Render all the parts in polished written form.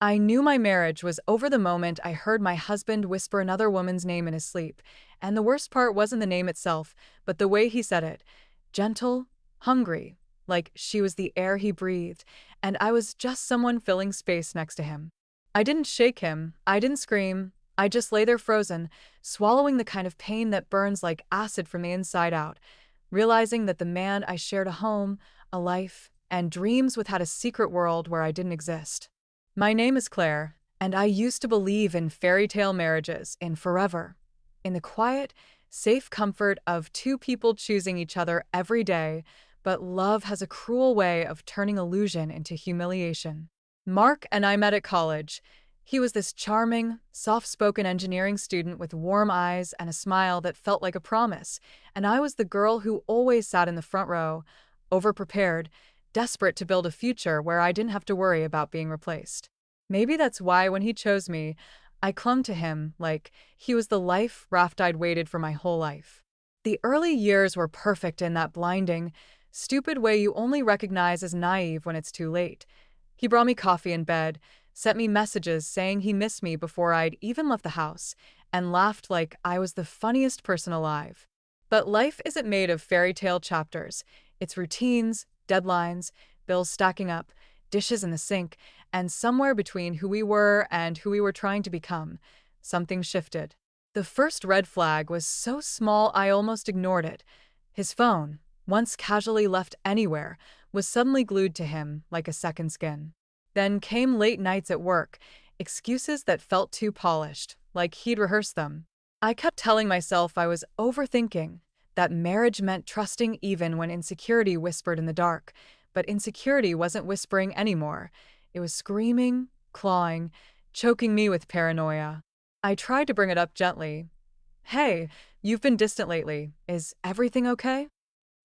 I knew my marriage was over the moment I heard my husband whisper another woman's name in his sleep. And the worst part wasn't the name itself, but the way he said it. Gentle, hungry, like she was the air he breathed, and I was just someone filling space next to him. I didn't shake him, I didn't scream, I just lay there frozen, swallowing the kind of pain that burns like acid from the inside out, realizing that the man I shared a home, a life, and dreams with had a secret world where I didn't exist. My name is Claire, and I used to believe in fairy tale marriages, in forever, in the quiet, safe comfort of two people choosing each other every day, but love has a cruel way of turning illusion into humiliation. Mark and I met at college. He was this charming, soft-spoken engineering student with warm eyes and a smile that felt like a promise, and I was the girl who always sat in the front row, overprepared, desperate to build a future where I didn't have to worry about being replaced. Maybe that's why when he chose me, I clung to him like he was the life raft I'd waited for my whole life. The early years were perfect in that blinding, stupid way you only recognize as naive when it's too late. He brought me coffee in bed, sent me messages saying he missed me before I'd even left the house, and laughed like I was the funniest person alive. But life isn't made of fairy tale chapters. It's routines, deadlines, bills stacking up, dishes in the sink, and somewhere between who we were and who we were trying to become, something shifted. The first red flag was so small I almost ignored it. His phone, once casually left anywhere, was suddenly glued to him like a second skin. Then came late nights at work, excuses that felt too polished, like he'd rehearsed them. I kept telling myself I was overthinking, that marriage meant trusting even when insecurity whispered in the dark. But insecurity wasn't whispering anymore. It was screaming, clawing, choking me with paranoia. I tried to bring it up gently. Hey, you've been distant lately. Is everything okay?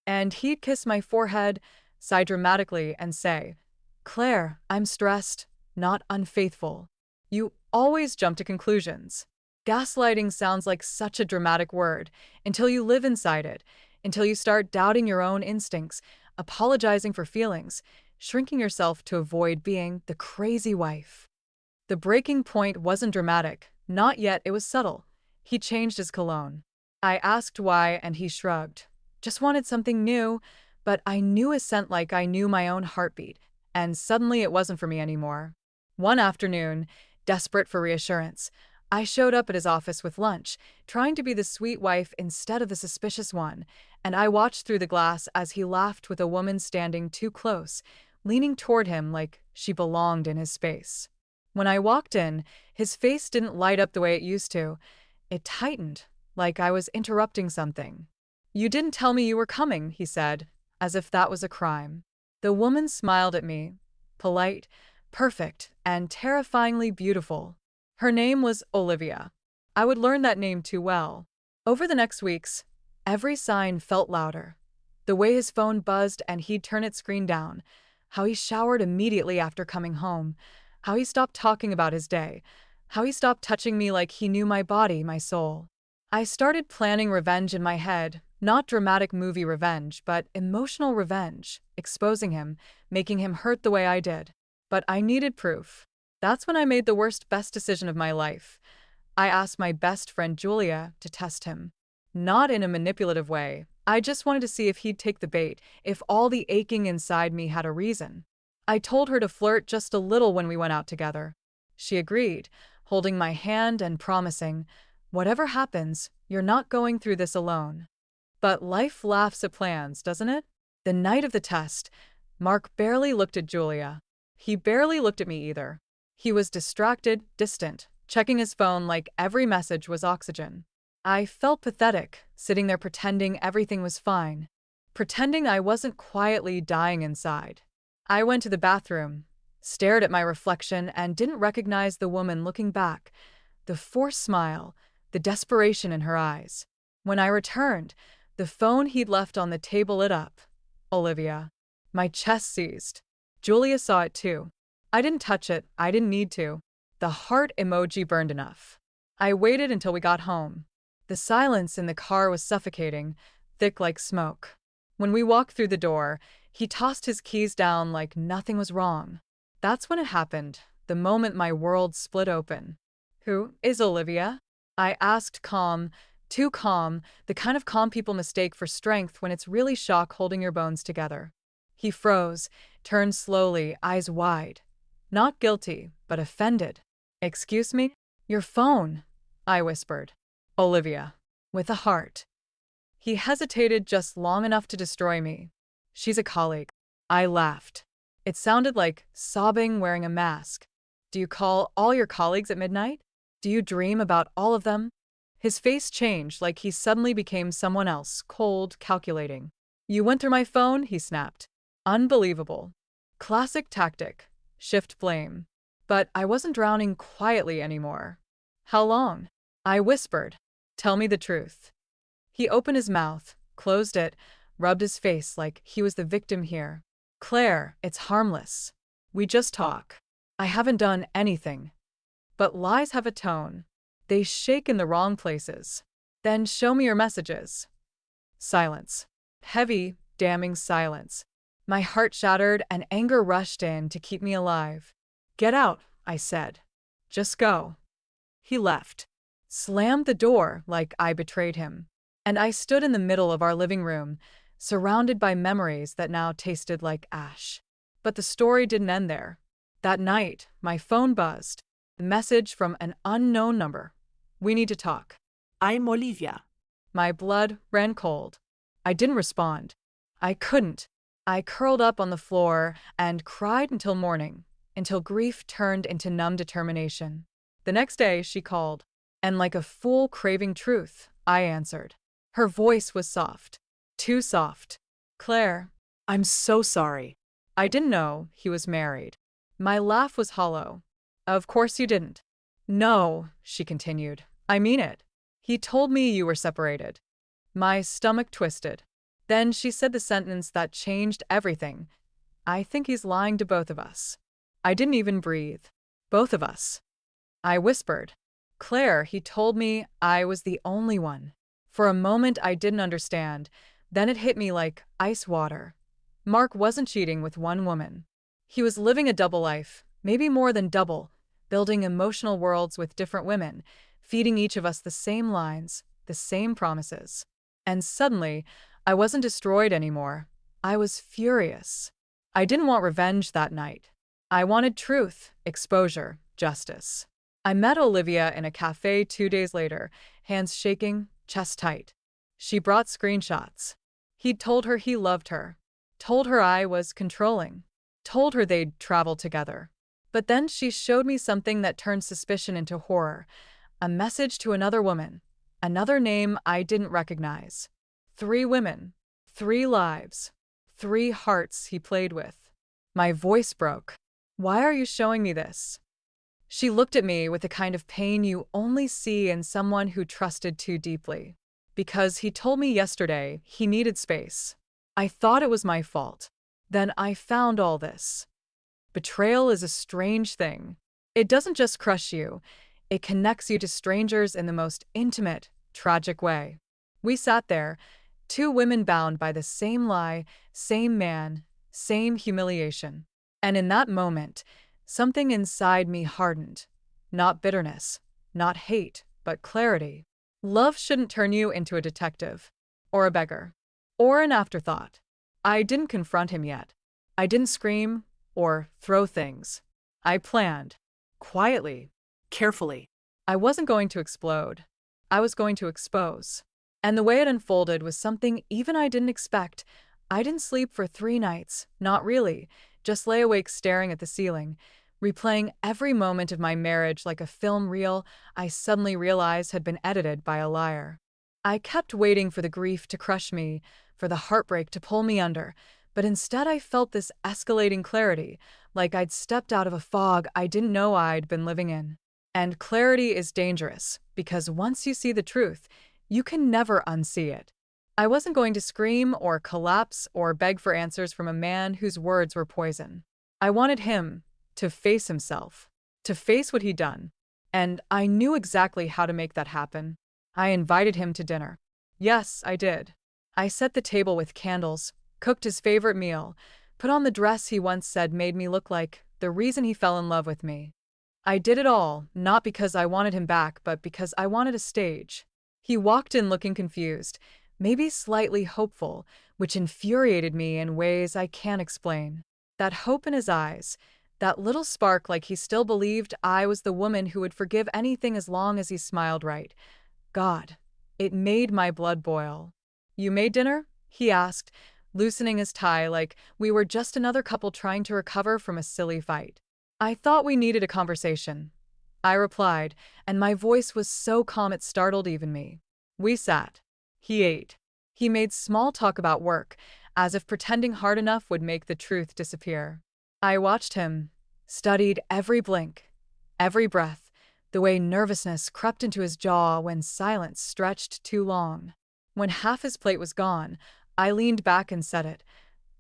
And he'd kiss my forehead, sigh dramatically, and say, Claire, I'm stressed, not unfaithful. You always jump to conclusions. Gaslighting sounds like such a dramatic word until you live inside it, until you start doubting your own instincts, apologizing for feelings, shrinking yourself to avoid being the crazy wife. The breaking point wasn't dramatic. Not yet, it was subtle. He changed his cologne. I asked why, and he shrugged. Just wanted something new, but I knew a scent like I knew my own heartbeat, and suddenly it wasn't for me anymore. One afternoon, desperate for reassurance, I showed up at his office with lunch, trying to be the sweet wife instead of the suspicious one, and I watched through the glass as he laughed with a woman standing too close, leaning toward him like she belonged in his space. When I walked in, his face didn't light up the way it used to. It tightened, like I was interrupting something. You didn't tell me you were coming, he said, as if that was a crime. The woman smiled at me, polite, perfect, and terrifyingly beautiful. Her name was Olivia. I would learn that name too well. Over the next weeks, every sign felt louder. The way his phone buzzed and he'd turn its screen down, how he showered immediately after coming home, how he stopped talking about his day, how he stopped touching me like he knew my body, my soul. I started planning revenge in my head, not dramatic movie revenge, but emotional revenge, exposing him, making him hurt the way I did. But I needed proof. That's when I made the best decision of my life. I asked my best friend Julia to test him. Not in a manipulative way. I just wanted to see if he'd take the bait, if all the aching inside me had a reason. I told her to flirt just a little when we went out together. She agreed, holding my hand and promising, whatever happens, you're not going through this alone. But life laughs at plans, doesn't it? The night of the test, Mark barely looked at Julia. He barely looked at me either. He was distracted, distant, checking his phone like every message was oxygen. I felt pathetic, sitting there pretending everything was fine, pretending I wasn't quietly dying inside. I went to the bathroom, stared at my reflection, and didn't recognize the woman looking back, the forced smile, the desperation in her eyes. When I returned, the phone he'd left on the table lit up. Olivia. My chest seized. Julia saw it too. I didn't touch it, I didn't need to. The heart emoji burned enough. I waited until we got home. The silence in the car was suffocating, thick like smoke. When we walked through the door, he tossed his keys down like nothing was wrong. That's when it happened. the moment my world split open. Who is Olivia? I asked, calm, too calm, the kind of calm people mistake for strength when it's really shock holding your bones together. He froze, turned slowly, eyes wide. Not guilty, but offended. Excuse me? Your phone, I whispered. Olivia. With a heart. He hesitated just long enough to destroy me. She's a colleague. I laughed. It sounded like sobbing wearing a mask. Do you call all your colleagues at midnight? Do you dream about all of them? His face changed like he suddenly became someone else, cold, calculating. You went through my phone, he snapped. Unbelievable. Classic tactic. Shift blame. But I wasn't drowning quietly anymore. How long? I whispered. Tell me the truth. He opened his mouth, closed it, rubbed his face like he was the victim here. Claire, it's harmless. We just talk. I haven't done anything. But lies have a tone. They shake in the wrong places. Then show me your messages. Silence. Heavy, damning silence. My heart shattered and anger rushed in to keep me alive. Get out, I said. Just go. He left. Slammed the door like I betrayed him. And I stood in the middle of our living room, surrounded by memories that now tasted like ash. But the story didn't end there. That night, my phone buzzed. A message from an unknown number. We need to talk. I'm Olivia. My blood ran cold. I didn't respond. I couldn't. I curled up on the floor and cried until morning, until grief turned into numb determination. The next day, she called. And like a fool craving truth, I answered. Her voice was soft. Too soft. Claire, I'm so sorry. I didn't know he was married. My laugh was hollow. Of course you didn't. No, she continued. I mean it. He told me you were separated. My stomach twisted. Then she said the sentence that changed everything. I think he's lying to both of us. I didn't even breathe. Both of us. I whispered. Claire, he told me I was the only one. For a moment I didn't understand. Then it hit me like ice water. Mark wasn't cheating with one woman. He was living a double life, maybe more than double, building emotional worlds with different women, feeding each of us the same lines, the same promises. And suddenly, I wasn't destroyed anymore. I was furious. I didn't want revenge that night. I wanted truth, exposure, justice. I met Olivia in a cafe 2 days later, hands shaking, chest tight. She brought screenshots. He'd told her he loved her, told her I was controlling, told her they'd travel together. But then she showed me something that turned suspicion into horror, a message to another woman, another name I didn't recognize. 3 women, 3 lives, 3 hearts he played with. My voice broke. Why are you showing me this? She looked at me with the kind of pain you only see in someone who trusted too deeply. Because he told me yesterday he needed space. I thought it was my fault. Then I found all this. Betrayal is a strange thing. It doesn't just crush you, it connects you to strangers in the most intimate, tragic way. We sat there, 2 women bound by the same lie, same man, same humiliation. And in that moment, something inside me hardened. Not bitterness, not hate, but clarity. Love shouldn't turn you into a detective, or a beggar, or an afterthought. I didn't confront him yet. I didn't scream or throw things. I planned. Quietly. Carefully. I wasn't going to explode. I was going to expose. And the way it unfolded was something even I didn't expect. I didn't sleep for 3 nights. Not really. Just lay awake staring at the ceiling, replaying every moment of my marriage like a film reel I suddenly realized had been edited by a liar. I kept waiting for the grief to crush me, for the heartbreak to pull me under, but instead I felt this escalating clarity, like I'd stepped out of a fog I didn't know I'd been living in. And clarity is dangerous, because once you see the truth, you can never unsee it. I wasn't going to scream or collapse or beg for answers from a man whose words were poison. I wanted him to face himself, to face what he'd done. And I knew exactly how to make that happen. I invited him to dinner. Yes, I did. I set the table with candles, cooked his favorite meal, put on the dress he once said made me look like the the reason he fell in love with me. I did it all, not because I wanted him back, but because I wanted a stage. He walked in looking confused, maybe slightly hopeful, which infuriated me in ways I can't explain. That hope in his eyes, that little spark like he still believed I was the woman who would forgive anything as long as he smiled right. God, it made my blood boil. "You made dinner?" he asked, loosening his tie like we were just another couple trying to recover from a silly fight. "I thought we needed a conversation," I replied, and my voice was so calm it startled even me. We sat. He ate. He made small talk about work, as if pretending hard enough would make the truth disappear. I watched him, studied every blink, every breath, the way nervousness crept into his jaw when silence stretched too long. When half his plate was gone, I leaned back and said it.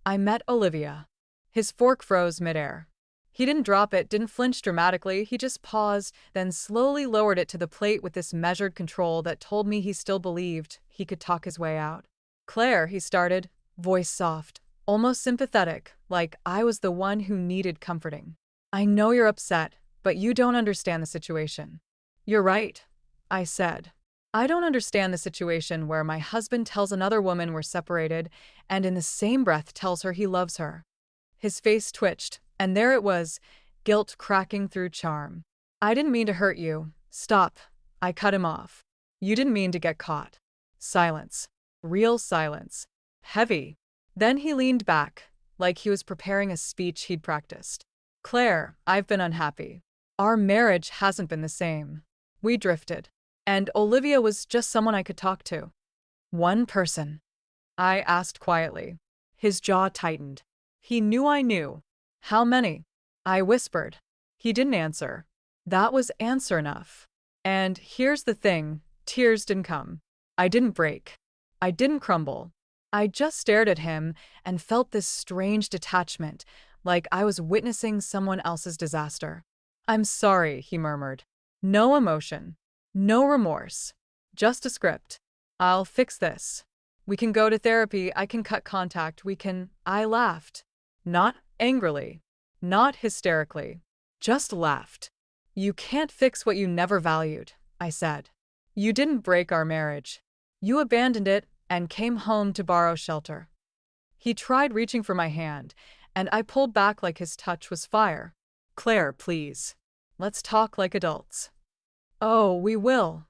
"I met Olivia." His fork froze midair. He didn't drop it, didn't flinch dramatically, he just paused, then slowly lowered it to the plate with this measured control that told me he still believed he could talk his way out. "Claire," he started, voice soft, almost sympathetic, like I was the one who needed comforting. "I know you're upset, but you don't understand the situation." "You're right," I said. "I don't understand the situation where my husband tells another woman we're separated and in the same breath tells her he loves her." His face twitched, and there it was, guilt cracking through charm. "I didn't mean to hurt you. Stop." I cut him off. "You didn't mean to get caught." Silence. Real silence. Heavy. Then he leaned back, like he was preparing a speech he'd practiced. "Claire, I've been unhappy. Our marriage hasn't been the same. We drifted. And Olivia was just someone I could talk to." "One person?" I asked quietly. His jaw tightened. He knew I knew. "How many?" I whispered. He didn't answer. That was answer enough. And here's the thing, tears didn't come. I didn't break. I didn't crumble. I just stared at him and felt this strange detachment, like I was witnessing someone else's disaster. "I'm sorry," he murmured. No emotion. No remorse. Just a script. "I'll fix this. We can go to therapy, I can cut contact, we can—" I laughed. Not angrily. Not hysterically. Just laughed. "You can't fix what you never valued," I said. "You didn't break our marriage. You abandoned it and came home to borrow shelter." He tried reaching for my hand, and I pulled back like his touch was fire. "Claire, please. Let's talk like adults." "Oh, we will,"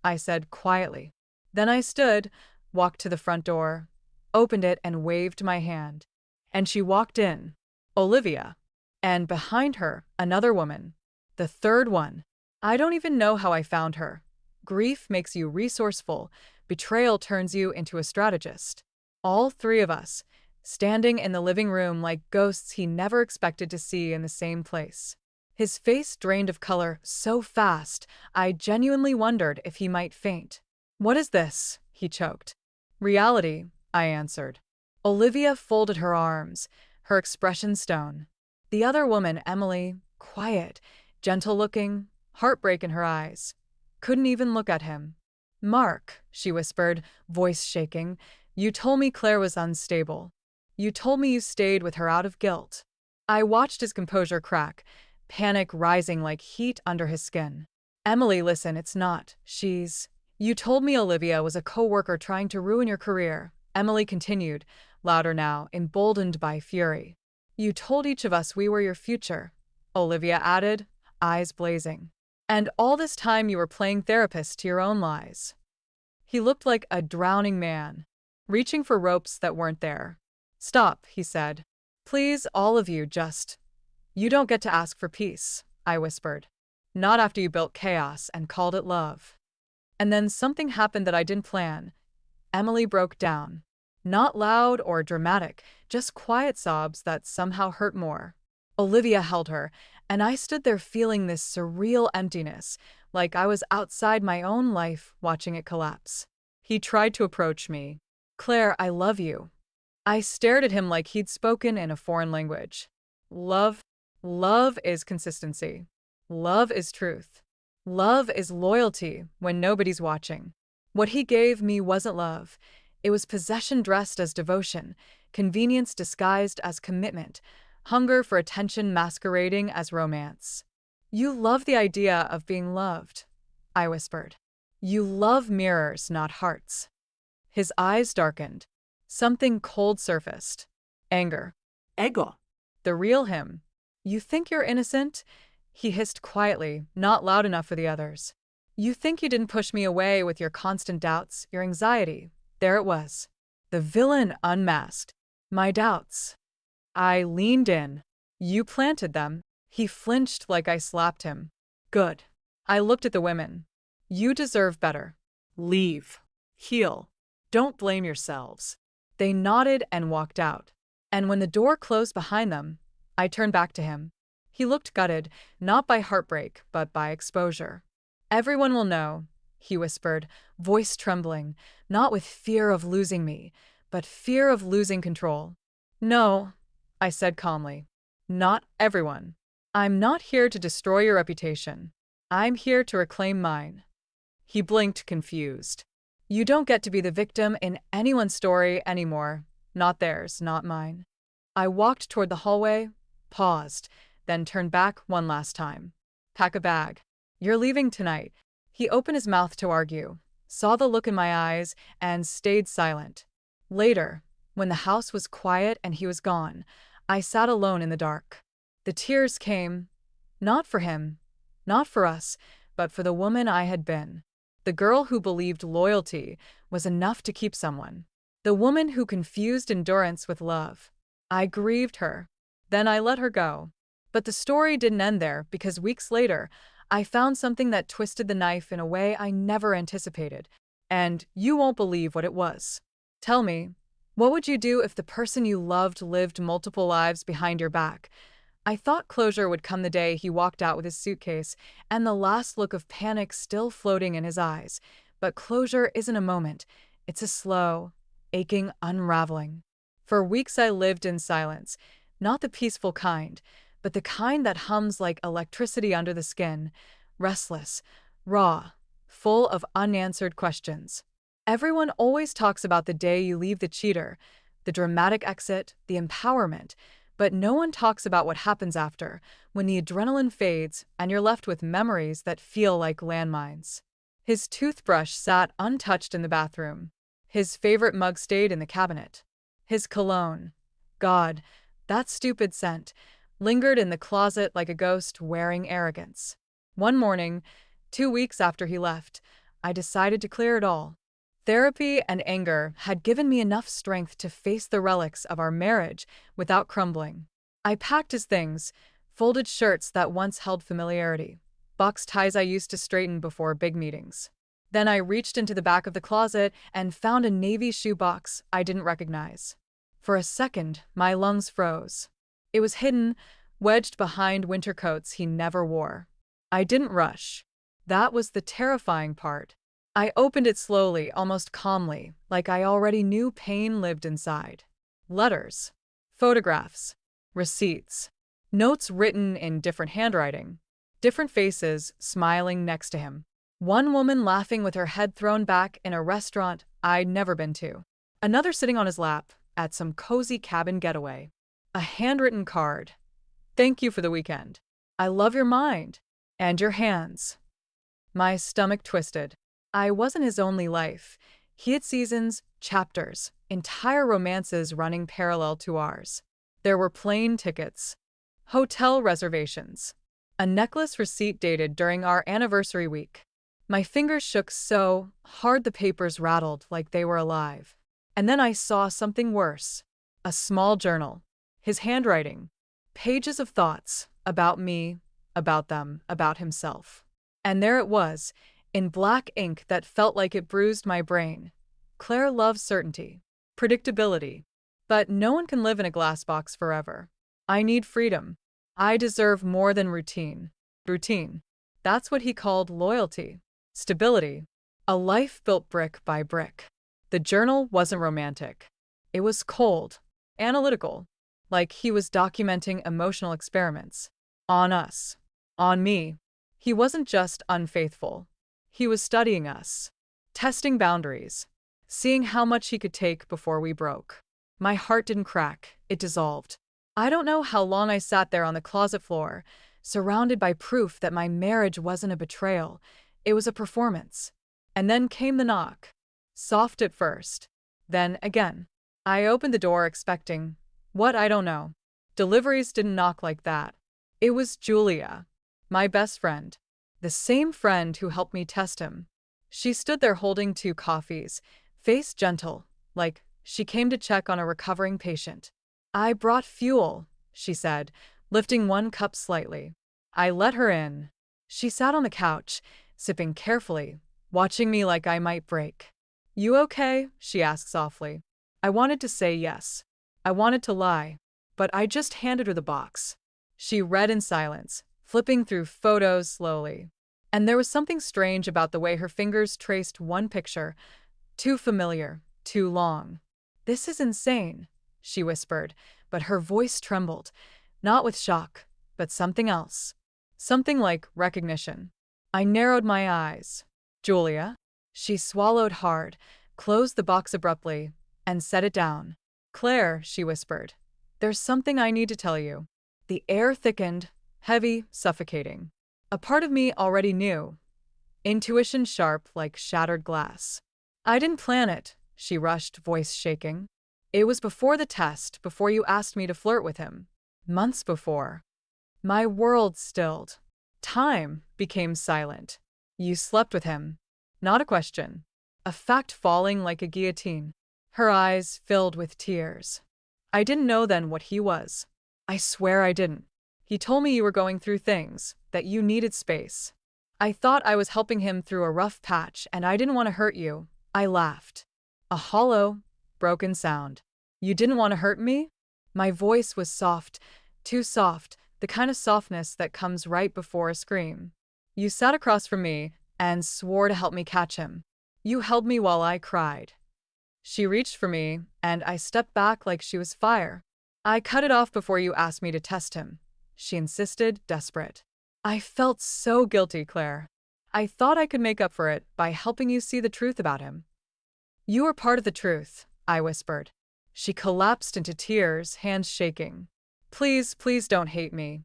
I said quietly. Then I stood, walked to the front door, opened it and waved my hand. And she walked in. Olivia. And behind her, another woman. The third one. I don't even know how I found her. Grief makes you resourceful. Betrayal turns you into a strategist. All three of us, standing in the living room like ghosts he never expected to see in the same place. His face drained of color so fast, I genuinely wondered if he might faint. "What is this?" he choked. "Reality," I answered. Olivia folded her arms, her expression stone. The other woman, Emily, quiet, gentle-looking, heartbreak in her eyes, couldn't even look at him. "Mark," she whispered, voice shaking, "you told me Claire was unstable. You told me you stayed with her out of guilt." I watched his composure crack, panic rising like heat under his skin. "Emily, listen, it's not. You told me Olivia was a co-worker trying to ruin your career," Emily continued, louder now, emboldened by fury. "You told each of us we were your future," Olivia added, eyes blazing. "And all this time you were playing therapist to your own lies." He looked like a drowning man, reaching for ropes that weren't there. "Stop," he said. "Please, all of you, just— You don't get to ask for peace," I whispered. "Not after you built chaos and called it love." And then something happened that I didn't plan. Emily broke down. Not loud or dramatic, just quiet sobs that somehow hurt more. Olivia held her, and I stood there feeling this surreal emptiness, like I was outside my own life watching it collapse. He tried to approach me. "Claire, I love you." I stared at him like he'd spoken in a foreign language. "Love? Love is consistency. Love is truth. Love is loyalty when nobody's watching." What he gave me wasn't love. It was possession dressed as devotion, convenience disguised as commitment, hunger for attention masquerading as romance. You love the idea of being loved, I whispered. You love mirrors, not hearts. His eyes darkened. Something cold surfaced. Anger. Ego. The real him. You think you're innocent? He hissed quietly, not loud enough for the others. You think you didn't push me away with your constant doubts, your anxiety. There it was. The villain unmasked. My doubts. I leaned in. You planted them. He flinched like I slapped him. Good. I looked at the women. You deserve better. Leave. Heal. Don't blame yourselves. They nodded and walked out. And when the door closed behind them, I turned back to him. He looked gutted, not by heartbreak, but by exposure. Everyone will know, he whispered, voice trembling, not with fear of losing me, but fear of losing control. No, I said calmly. Not everyone. I'm not here to destroy your reputation. I'm here to reclaim mine. He blinked, confused. You don't get to be the victim in anyone's story anymore. Not theirs, not mine. I walked toward the hallway, paused, then turned back one last time. Pack a bag. You're leaving tonight. He opened his mouth to argue, saw the look in my eyes, and stayed silent. Later, when the house was quiet and he was gone, I sat alone in the dark. The tears came, not for him, not for us, but for the woman I had been. The girl who believed loyalty was enough to keep someone. The woman who confused endurance with love. I grieved her. Then I let her go. But the story didn't end there, because weeks later, I found something that twisted the knife in a way I never anticipated. And you won't believe what it was. Tell me, what would you do if the person you loved lived multiple lives behind your back? I thought closure would come the day he walked out with his suitcase and the last look of panic still floating in his eyes. But closure isn't a moment. It's a slow, aching unraveling. For weeks I lived in silence, not the peaceful kind, but the kind that hums like electricity under the skin, restless, raw, full of unanswered questions. Everyone always talks about the day you leave the cheater, the dramatic exit, the empowerment, but no one talks about what happens after, when the adrenaline fades and you're left with memories that feel like landmines. His toothbrush sat untouched in the bathroom. His favorite mug stayed in the cabinet. His cologne, God, that stupid scent, lingered in the closet like a ghost wearing arrogance. One morning, 2 weeks after he left, I decided to clear it all. Therapy and anger had given me enough strength to face the relics of our marriage without crumbling. I packed his things, folded shirts that once held familiarity, box ties I used to straighten before big meetings. Then I reached into the back of the closet and found a navy shoe box I didn't recognize. For a second, my lungs froze. It was hidden, wedged behind winter coats he never wore. I didn't rush. That was the terrifying part. I opened it slowly, almost calmly, like I already knew pain lived inside. Letters, photographs, receipts, notes written in different handwriting, different faces smiling next to him. One woman laughing with her head thrown back in a restaurant I'd never been to. Another sitting on his lap at some cozy cabin getaway. A handwritten card. Thank you for the weekend. I love your mind. And your hands. My stomach twisted. I wasn't his only life. He had seasons, chapters, entire romances running parallel to ours. There were plane tickets, hotel reservations, a necklace receipt dated during our anniversary week. My fingers shook so hard the papers rattled like they were alive. And then I saw something worse. A small journal. His handwriting. Pages of thoughts about me, about them, about himself. And there it was, in black ink that felt like it bruised my brain. Claire loves certainty, predictability. But no one can live in a glass box forever. I need freedom. I deserve more than routine. Routine. That's what he called loyalty. Stability. A life built brick by brick. The journal wasn't romantic. It was cold, analytical, like he was documenting emotional experiments. On us. On me. He wasn't just unfaithful. He was studying us, testing boundaries, seeing how much he could take before we broke. My heart didn't crack, it dissolved. I don't know how long I sat there on the closet floor, surrounded by proof that my marriage wasn't a betrayal, it was a performance. And then came the knock. Soft at first. Then again. I opened the door expecting, what, I don't know. Deliveries didn't knock like that. It was Julia, my best friend. The same friend who helped me test him. She stood there holding 2 coffees, face gentle, like she came to check on a recovering patient. I brought fuel, she said, lifting 1 cup slightly. I let her in. She sat on the couch, sipping carefully, watching me like I might break. You okay? She asked softly. I wanted to say yes. I wanted to lie. But I just handed her the box. She read in silence, flipping through photos slowly. And there was something strange about the way her fingers traced one picture. Too familiar, too long. This is insane, she whispered, but her voice trembled, not with shock, but something else. Something like recognition. I narrowed my eyes. Julia? She swallowed hard, closed the box abruptly, and set it down. Claire, she whispered, there's something I need to tell you. The air thickened, heavy, suffocating. A part of me already knew. Intuition sharp like shattered glass. I didn't plan it, she rushed, voice shaking. It was before the test, before you asked me to flirt with him. Months before. My world stilled. Time became silent. You slept with him. Not a question. A fact falling like a guillotine. Her eyes filled with tears. I didn't know then what he was. I swear I didn't. He told me you were going through things, that you needed space. I thought I was helping him through a rough patch, and I didn't want to hurt you. I laughed. A hollow, broken sound. You didn't want to hurt me? My voice was soft, too soft, the kind of softness that comes right before a scream. You sat across from me and swore to help me catch him. You held me while I cried. She reached for me, and I stepped back like she was fire. I cut it off before you asked me to test him. She insisted, desperate. I felt so guilty, Claire. I thought I could make up for it by helping you see the truth about him. You were part of the truth, I whispered. She collapsed into tears, hands shaking. Please, please don't hate me.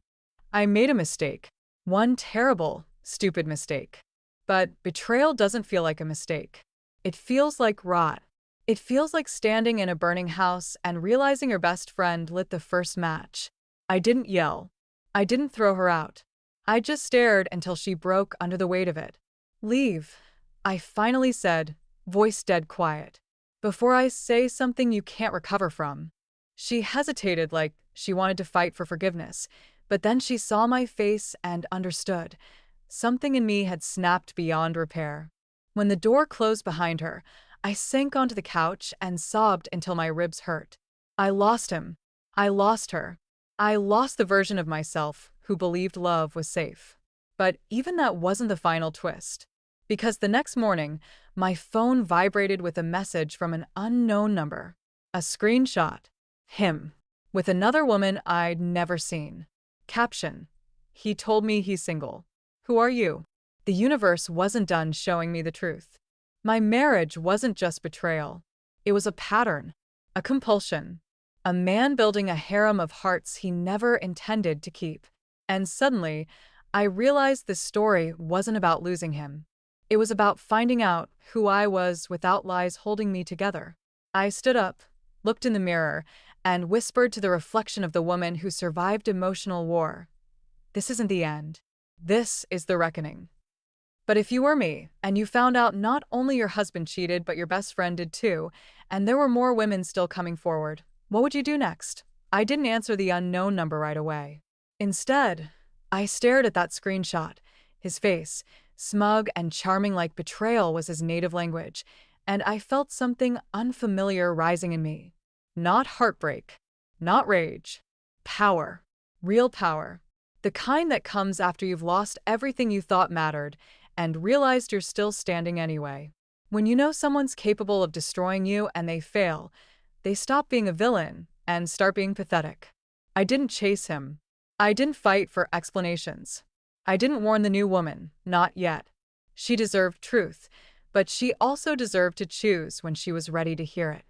I made a mistake. One terrible, stupid mistake. But betrayal doesn't feel like a mistake. It feels like rot. It feels like standing in a burning house and realizing your best friend lit the first match. I didn't yell. I didn't throw her out. I just stared until she broke under the weight of it. Leave, I finally said, voice dead quiet. Before I say something you can't recover from. She hesitated like she wanted to fight for forgiveness, but then she saw my face and understood. Something in me had snapped beyond repair. When the door closed behind her, I sank onto the couch and sobbed until my ribs hurt. I lost him. I lost her. I lost the version of myself who believed love was safe. But even that wasn't the final twist. Because the next morning, my phone vibrated with a message from an unknown number. A screenshot. Him. With another woman I'd never seen. Caption. He told me he's single. Who are you? The universe wasn't done showing me the truth. My marriage wasn't just betrayal. It was a pattern. A compulsion. A man building a harem of hearts he never intended to keep. And suddenly, I realized this story wasn't about losing him. It was about finding out who I was without lies holding me together. I stood up, looked in the mirror, and whispered to the reflection of the woman who survived emotional war. This isn't the end. This is the reckoning. But if you were me, and you found out not only your husband cheated but your best friend did too, and there were more women still coming forward, what would you do next? I didn't answer the unknown number right away. Instead, I stared at that screenshot. His face, smug and charming like betrayal was his native language, and I felt something unfamiliar rising in me. Not heartbreak, not rage. Power. Real power. The kind that comes after you've lost everything you thought mattered and realized you're still standing anyway. When you know someone's capable of destroying you and they fail, they stop being a villain and start being pathetic. I didn't chase him. I didn't fight for explanations. I didn't warn the new woman, not yet. She deserved truth, but she also deserved to choose when she was ready to hear it.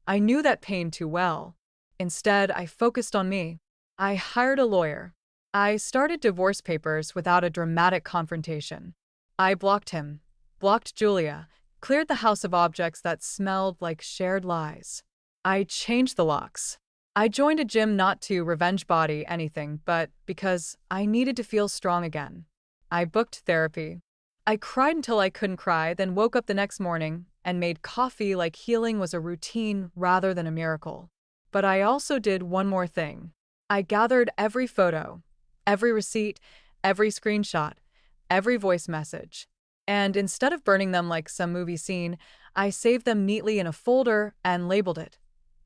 I knew that pain too well. Instead, I focused on me. I hired a lawyer. I started divorce papers without a dramatic confrontation. I blocked him, blocked Julia, cleared the house of objects that smelled like shared lies. I changed the locks. I joined a gym not to revenge body anything, but because I needed to feel strong again. I booked therapy. I cried until I couldn't cry, then woke up the next morning and made coffee like healing was a routine rather than a miracle. But I also did one more thing. I gathered every photo, every receipt, every screenshot, every voice message. And instead of burning them like some movie scene, I saved them neatly in a folder and labeled it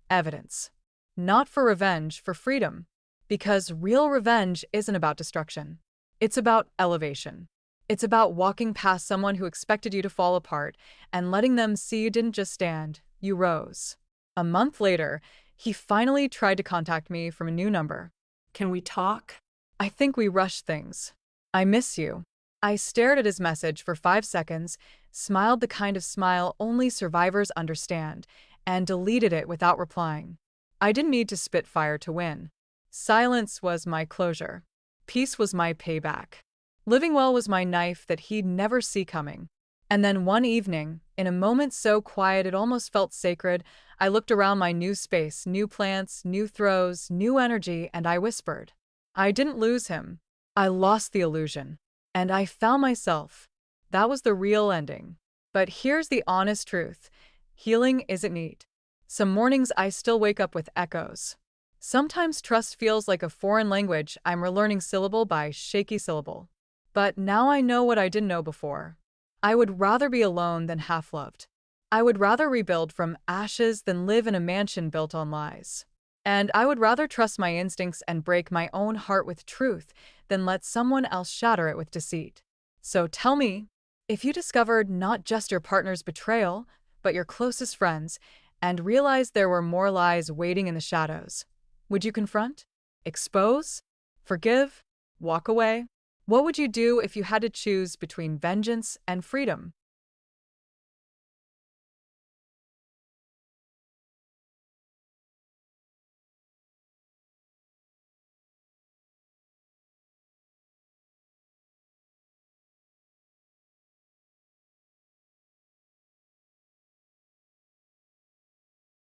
evidence. Not for revenge, for freedom. Because real revenge isn't about destruction. It's about elevation. It's about walking past someone who expected you to fall apart and letting them see you didn't just stand, you rose. A month later, he finally tried to contact me from a new number. Can we talk? I think we rushed things. I miss you. I stared at his message for 5 seconds, smiled the kind of smile only survivors understand, and deleted it without replying. I didn't need to spit fire to win. Silence was my closure. Peace was my payback. Living well was my knife that he'd never see coming. And then one evening, in a moment so quiet it almost felt sacred, I looked around my new space, new plants, new throws, new energy, and I whispered. I didn't lose him. I lost the illusion. And I found myself. That was the real ending. But here's the honest truth. Healing isn't neat. Some mornings I still wake up with echoes. Sometimes trust feels like a foreign language I'm relearning syllable by shaky syllable. But now I know what I didn't know before. I would rather be alone than half-loved. I would rather rebuild from ashes than live in a mansion built on lies. And I would rather trust my instincts and break my own heart with truth than let someone else shatter it with deceit. So tell me, if you discovered not just your partner's betrayal, but your closest friends, and realized there were more lies waiting in the shadows, would you confront? Expose? Forgive? Walk away? What would you do if you had to choose between vengeance and freedom?